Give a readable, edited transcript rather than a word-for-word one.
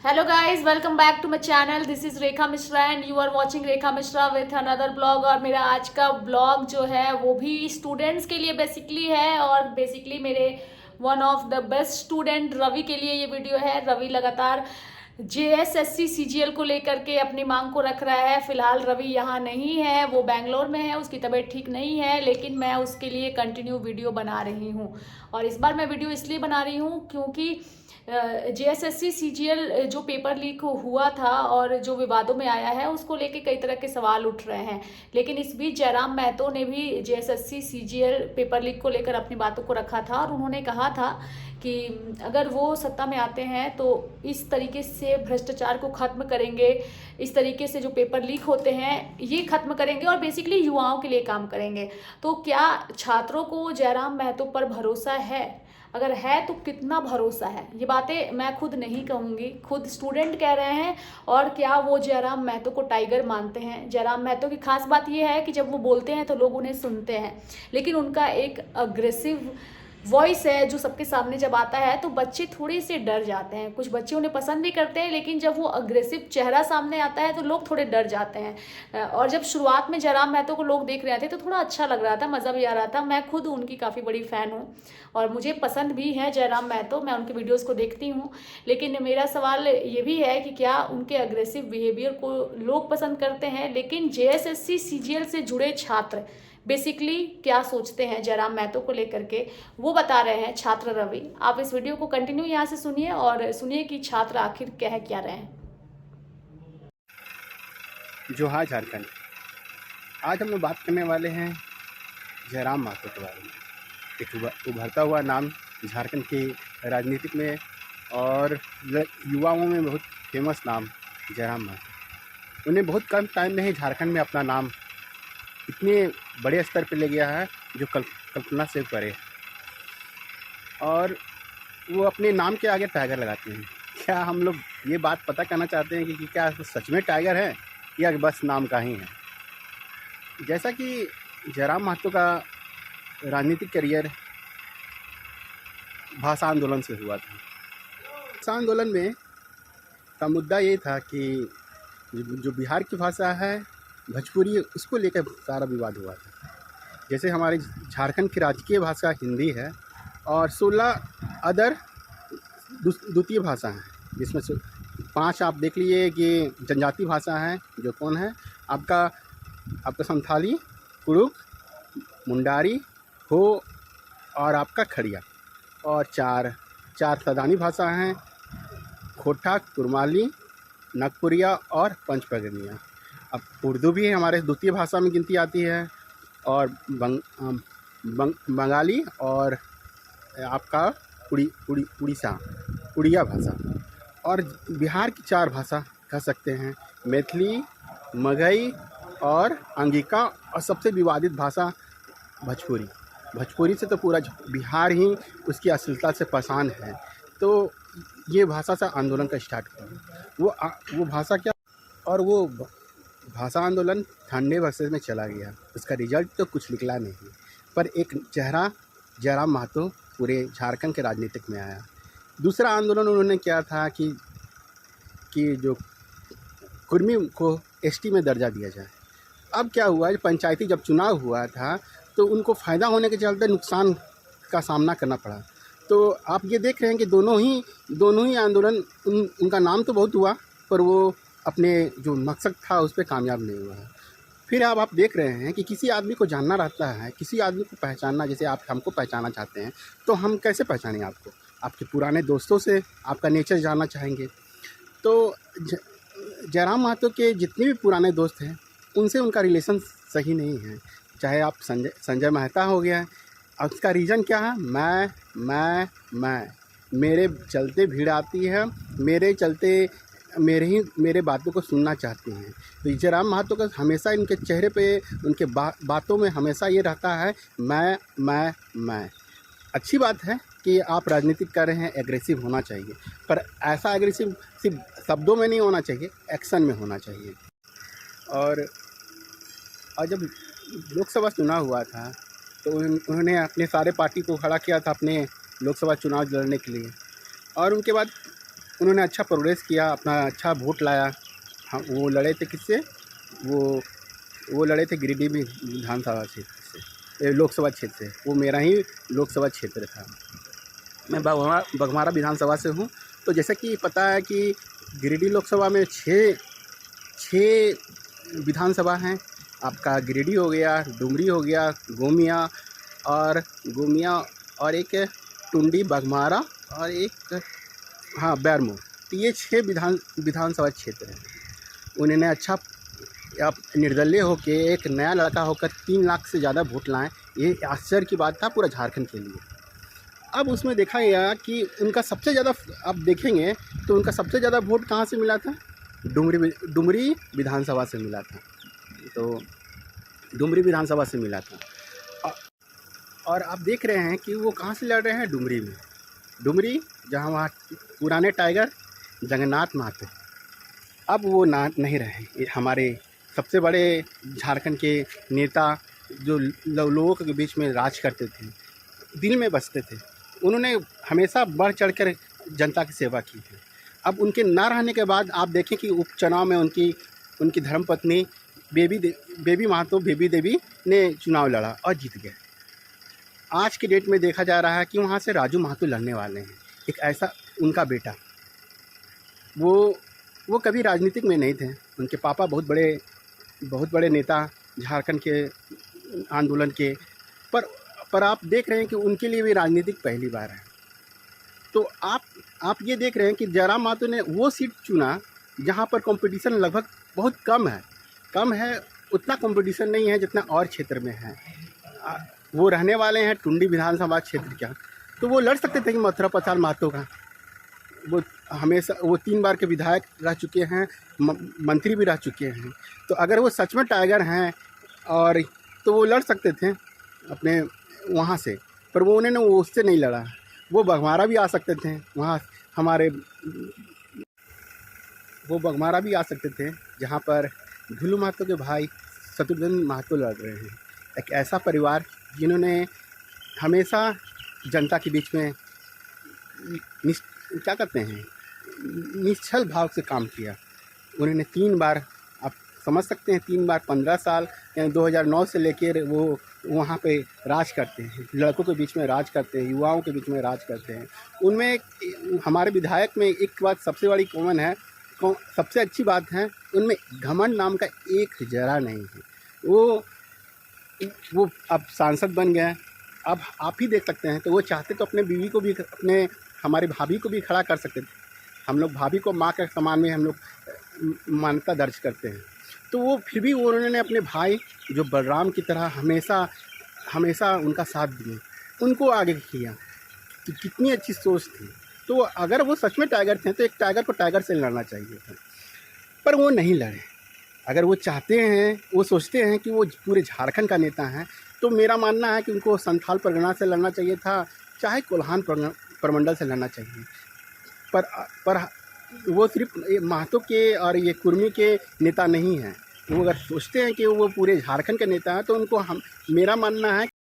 Hello guys, welcome back to my channel. This is Rekha Mishra and you are watching Rekha Mishra with another blog। और मेरा आज का blog जो है वो भी स्टूडेंट्स के लिए बेसिकली है और बेसिकली मेरे one of the best student Ravi के लिए ये वीडियो है। रवि लगातार JSSC CGL को लेकर के अपनी मांग को रख रहा है। फिलहाल रवि यहाँ नहीं है, वो बेंगलोर में है, उसकी तबीयत ठीक नहीं है, लेकिन मैं उसके लिए कंटिन्यू वीडियो बना रही हूँ। और इस बार मैं वीडियो इसलिए बना रही हूँ क्योंकि JSSC CGL जो पेपर लीक हुआ था और जो विवादों में आया है उसको लेके कई तरह के सवाल उठ रहे हैं। लेकिन इस बीच जयराम महतो ने भी JSSC CGL पेपर लीक को लेकर अपनी बातों को रखा था और उन्होंने कहा था कि अगर वो सत्ता में आते हैं तो इस तरीके से भ्रष्टाचार को ख़त्म करेंगे, इस तरीके से जो पेपर लीक होते हैं ये ख़त्म करेंगे और बेसिकली युवाओं के लिए काम करेंगे। तो क्या छात्रों को जयराम महतो पर भरोसा है? अगर है तो कितना भरोसा है? ये बातें मैं खुद नहीं कहूँगी, खुद स्टूडेंट कह रहे हैं। और क्या वो जयराम महतो को टाइगर मानते हैं? जयराम महतो की खास बात ये है कि जब वो बोलते हैं तो लोग उन्हें सुनते हैं, लेकिन उनका एक अग्रेसिव वॉइस है जो सबके सामने जब आता है तो बच्चे थोड़े से डर जाते हैं। कुछ बच्चे उन्हें पसंद भी करते हैं, लेकिन जब वो अग्रेसिव चेहरा सामने आता है तो लोग थोड़े डर जाते हैं। और जब शुरुआत में जयराम महतो को लोग देख रहे थे तो थोड़ा अच्छा लग रहा था, मज़ा भी आ रहा था। मैं खुद उनकी काफ़ी बड़ी फ़ैन हूँ और मुझे पसंद भी है जयराम महतो, मैं उनके वीडियोज़ को देखती हूँ। लेकिन मेरा सवाल ये भी है कि क्या उनके अग्रेसिव बिहेवियर को लोग पसंद करते हैं? लेकिन JSSC CGL से जुड़े छात्र बेसिकली क्या सोचते हैं जयराम महतो को लेकर के, वो बता रहे हैं छात्र रवि। आप इस वीडियो को कंटिन्यू यहाँ से सुनिए और सुनिए कि छात्र आखिर कह क्या रहे हैं। जोहार झारखंड। आज हम लोग बात करने वाले हैं जयराम महतो के बारे में। एक उभरता हुआ नाम झारखंड की राजनीतिक में और युवाओं में बहुत फेमस नाम जयराम महतो। उन्हें बहुत कम टाइम में ही झारखंड में अपना नाम इतने बड़े स्तर पर ले गया है जो कल्पना से परे। और वो अपने नाम के आगे टाइगर लगाते हैं। क्या हम लोग ये बात पता करना चाहते हैं कि क्या सच में टाइगर है या बस नाम का ही है? जैसा कि जयराम महतो का राजनीतिक करियर भाषा आंदोलन से हुआ था। भाषा आंदोलन में का मुद्दा ये था कि जो बिहार की भाषा है भोजपुरी, उसको लेकर सारा विवाद हुआ था। जैसे हमारे झारखंड की राजकीय भाषा हिंदी है और 16 अदर द्वितीय भाषा हैं, जिसमें से 5 आप देख लीजिए कि जनजाति भाषा हैं। जो कौन है? आपका संथाली, कुरुक, मुंडारी, हो और आपका खड़िया। और चार सदानी भाषा हैं, खोटा, कुरमाली, नागपुरिया और पंचपगनिया। अब उर्दू भी हमारे द्वितीय भाषा में गिनती आती है और बंगाली और आपका उड़िया भाषा। और बिहार की 4 भाषा कह सकते हैं, मैथिली, मगही और अंगिका, और सबसे विवादित भाषा भोजपुरी से तो पूरा बिहार ही उसकी अश्लीलता से परेशान है। तो ये भाषा से आंदोलन का स्टार्ट हुआ। वो भाषा क्या, और वो भाषा आंदोलन ठंडे वर्षे में चला गया। उसका रिजल्ट तो कुछ निकला नहीं, पर एक चेहरा जयराम महतो पूरे झारखंड के राजनीतिक में आया। दूसरा आंदोलन उन्होंने किया था कि जो कुर्मी को ST में दर्जा दिया जाए। अब क्या हुआ, पंचायती जब चुनाव हुआ था तो उनको फ़ायदा होने के चलते नुकसान का सामना करना पड़ा। तो आप ये देख रहे हैं कि दोनों ही आंदोलन उनका नाम तो बहुत हुआ, पर वो अपने जो मकसद था उस पर कामयाब नहीं हुआ है। फिर अब आप देख रहे हैं कि किसी आदमी को जानना रहता है, किसी आदमी को पहचानना, जैसे आप हमको पहचानना चाहते हैं तो हम कैसे पहचानें आपको? आपके पुराने दोस्तों से आपका नेचर जानना चाहेंगे। तो जयराम महतो के जितने भी पुराने दोस्त हैं उनसे उनका रिलेशन सही नहीं है। चाहे आप संजय मेहता हो गया, और उसका रीज़न क्या है? मैं मेरे चलते भीड़ आती है, मेरे चलते मेरे बातों को सुनना चाहते हैं। तो जयराम महतो का हमेशा इनके चेहरे पे, उनके बातों में हमेशा ये रहता है मैं। अच्छी बात है कि आप राजनीति कर रहे हैं, एग्रेसिव होना चाहिए, पर ऐसा एग्रेसिव सिर्फ शब्दों में नहीं होना चाहिए, एक्शन में होना चाहिए। और जब लोकसभा चुनाव हुआ था तो उन्होंने अपने सारे पार्टी को खड़ा किया था अपने लोकसभा चुनाव लड़ने के लिए। और उनके बाद उन्होंने अच्छा प्रोग्रेस किया, अपना अच्छा वोट लाया। हाँ, वो लड़े थे किससे? वो लड़े थे गिरिडीह विधानसभा क्षेत्र से, लोकसभा क्षेत्र से। वो मेरा ही लोकसभा क्षेत्र था। मैं बघमारा विधानसभा से हूँ। तो जैसे कि पता है कि गिरिडीह लोकसभा में छः विधानसभा हैं। आपका गिरिडीह हो गया, डुमरी हो गया, गोमिया और एक टुंडी, बघमारा और एक बैरमो। तो ये 6 विधानसभा क्षेत्र हैं। उन्होंने अच्छा आप निर्दलीय होकर, एक नया लड़का होकर 3 लाख से ज़्यादा वोट लाएँ, ये आश्चर्य की बात था पूरा झारखंड के लिए। अब उसमें देखा गया कि उनका सबसे ज़्यादा, आप देखेंगे तो उनका सबसे ज़्यादा वोट कहाँ से मिला था? डुमरी विधानसभा से मिला था। तो डुमरी विधानसभा से मिला था। और आप देख रहे हैं कि वो कहाँ से लड़ रहे हैं? डुमरी में। डुमरी जहाँ वहाँ पुराने टाइगर जगन्नाथ महतो, अब वो नहीं रहे। ये हमारे सबसे बड़े झारखंड के नेता जो लोगों के बीच में राज करते थे, दिल में बसते थे। उन्होंने हमेशा बढ़ चढ़कर जनता की सेवा की है। अब उनके ना रहने के बाद आप देखें कि उपचुनाव में उनकी धर्मपत्नी बेबी महतो, बेबी देवी ने चुनाव लड़ा और जीत गए। आज के डेट में देखा जा रहा है कि वहाँ से राजू महतो लड़ने वाले हैं, एक ऐसा उनका बेटा। वो कभी राजनीतिक में नहीं थे। उनके पापा बहुत बड़े नेता झारखंड के आंदोलन के, पर आप देख रहे हैं कि उनके लिए भी राजनीतिक पहली बार है। तो आप ये देख रहे हैं कि जयराम महतो ने वो सीट चुना जहाँ पर कंपटीशन लगभग बहुत कम है। उतना कंपटीशन नहीं है जितना और क्षेत्र में है। वो रहने वाले हैं टुंडी विधानसभा क्षेत्र का, तो वो लड़ सकते थे कि मथुरा प्रसाद महतो का। वो हमेशा 3 बार के विधायक रह चुके हैं, मंत्री भी रह चुके हैं। तो अगर वो सच में टाइगर हैं और तो वो लड़ सकते थे अपने वहाँ से, पर उन्होंने वो उससे नहीं लड़ा। वो बघमारा भी आ सकते थे, वहाँ वो बघमारा भी आ सकते थे जहाँ पर ढुलू महतो के भाई शत्रुघ्न महतो लड़ रहे हैं। एक ऐसा परिवार जिन्होंने हमेशा जनता के बीच में क्या कहते हैं, निश्चल भाव से काम किया। उन्होंने 3 बार, आप समझ सकते हैं, 3 बार 15 साल, यानी 2009 से लेकर वो वहाँ पे राज करते हैं। लड़कों के बीच में राज करते हैं, युवाओं के बीच में राज करते हैं। उनमें हमारे विधायक में एक बात सबसे बड़ी कॉमन है, सबसे अच्छी बात है, उनमें घमंड नाम का एक जरा नहीं है। वो अब सांसद बन गए। अब आप ही देख सकते हैं, तो वो चाहते तो अपने बीवी को भी, हमारे भाभी को भी खड़ा कर सकते थे। हम लोग भाभी को माँ के समान में हम लोग मान्यता दर्ज करते हैं। तो वो फिर भी उन्होंने अपने भाई जो बलराम की तरह हमेशा उनका साथ दिए, उनको आगे किया। तो कितनी अच्छी सोच थी। तो अगर वो सच में टाइगर थे तो एक टाइगर को टाइगर से लड़ना चाहिए था, पर वो नहीं लड़े। अगर वो चाहते हैं, वो सोचते हैं कि वो पूरे झारखंड का नेता हैं, तो मेरा मानना है कि उनको संथाल परगना से लड़ना चाहिए था, चाहे कोल्हान प्रमंडल से लड़ना चाहिए। पर वो सिर्फ महतो के और ये कुर्मी के नेता नहीं हैं। वो अगर सोचते हैं कि वो पूरे झारखंड के नेता हैं, तो उनको मेरा मानना है